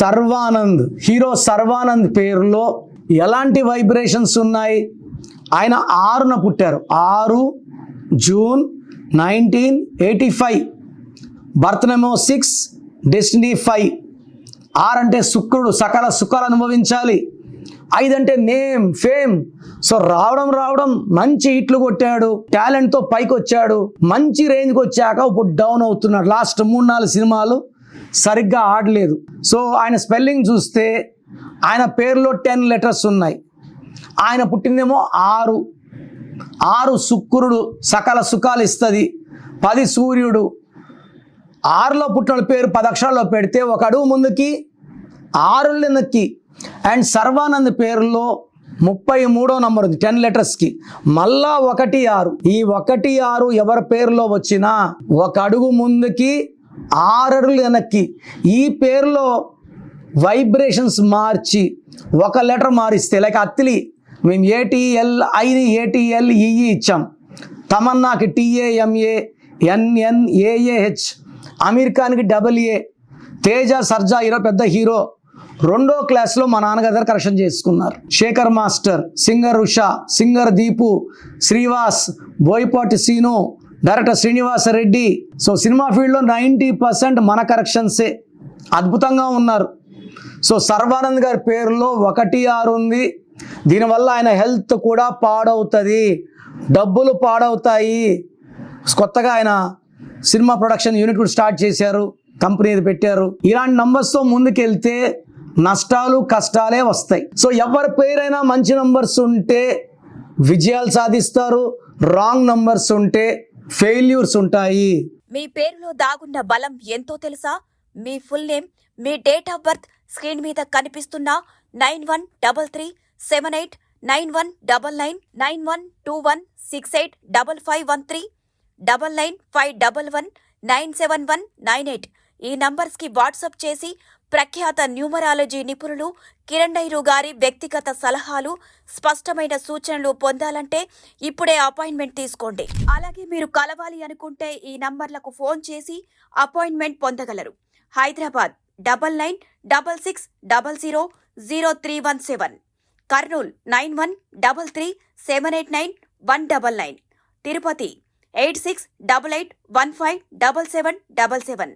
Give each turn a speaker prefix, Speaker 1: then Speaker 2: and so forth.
Speaker 1: Sharwanand, hero Sharwanand పేరులో ఎలాంటి vibrations ఉన్నాయి? ఆయన 6న పుట్టారు, 6 జూన్ 1985. బర్త్ నేమో 6, డెస్టినీ 5. 6 అంటే శుక్రుడు, సకల సుఖాలు అనుభవించాలి. 5 అంటే నేమ్, ఫేమ్. సో రావడం మంచి హిట్లు కొట్టాడు, టాలెంట్తో పైకి వచ్చాడు. మంచి రేంజ్కి వచ్చాక ఇప్పుడు డౌన్ అవుతున్నాడు. లాస్ట్ 3-4 సినిమాలు సరిగ్గా ఆడలేదు. సో ఆయన స్పెల్లింగ్ చూస్తే ఆయన పేరులో 10 లెటర్స్ ఉన్నాయి. ఆయన పుట్టిందేమో 6 శుక్రుడు, సకల సుఖాలు ఇస్తుంది. 10 సూర్యుడు. 6లో పుట్టిన పేరు 10 అక్షరాల్లో పెడితే ఒక అడుగు ముందుకి 6 వెనక్కి. అండ్ సర్వానంద్ పేరులో 33వ నంబర్ ఉంది 10 లెటర్స్కి. మళ్ళా 1 6. ఈ 1 6 ఎవరి పేరులో వచ్చినా ఒక అడుగు ముందుకి 6 అడుగులు వెనక్కి. ఈ పేరులో వైబ్రేషన్స్ మార్చి ఒక లెటర్ మారిస్తే, లైక్ అత్తిలి మేము ATL ఐని ATL EE ఇచ్చాం. తమన్నాకి TAMA NNAAH, అమీర్ ఖాన్కి AA, తేజ సర్జా హీరో పెద్ద హీరో 2వ క్లాస్లో మా నాన్నగారి దగ్గర కరెక్షన్ చేసుకున్నారు. Shekhar master, singer Usha, singer Deepu, Srivas, Boyapati Seenu, director Srinivasa Reddy. So cinema ఫీల్డ్లో 90% మన కరెక్షన్సే. అద్భుతంగా ఉన్నారు. సో సర్వానంద్ గారి పేరులో 1 6 ఉంది. దీనివల్ల ఆయన హెల్త్ కూడా పాడవుతుంది, డబ్బులు పాడవుతాయి. కొత్తగా ఆయన సినిమా ప్రొడక్షన్ యూనిట్ కూడా స్టార్ట్ చేశారు, కంపెనీ పెట్టారు. ఇలాంటి నంబర్స్తో ముందుకెళ్తే నష్టాలు కష్టాలే వస్తాయి. సో ఎవరి పేరైనా మంచి నంబర్స్ ఉంటే విజయాలు సాధిస్తారు, రాంగ్ నంబర్స్ ఉంటే ఫెయిల్యూర్స్ ఉంటాయి.
Speaker 2: మీ పేరులో దాగున్న బలం ఎంతో తెలుసా? మీ ఫుల్ నేమ్, మీ డేట్ ఆఫ్ బర్త్ స్క్రీన్ మీద కనిపిస్తున్న 913378 9199 9121685513 995111 97198 ఈ నంబర్స్కి వాట్సాప్ చేసి ప్రఖ్యాత న్యూమరాలజీ నిపుణులు కిరణ్ డైరు గారి వ్యక్తిగత సలహాలు, స్పష్టమైన సూచనలు పొందాలంటే ఇప్పుడే అపాయింట్మెంట్ తీసుకోండి. అలాగే మీరు కలవాలి అనుకుంటే ఈ నంబర్లకు ఫోన్ చేసి అపాయింట్మెంట్ పొందగలరు. హైదరాబాద్ 9966000317, కర్నూల్ 9133789199, తిరుపతి 8688157777.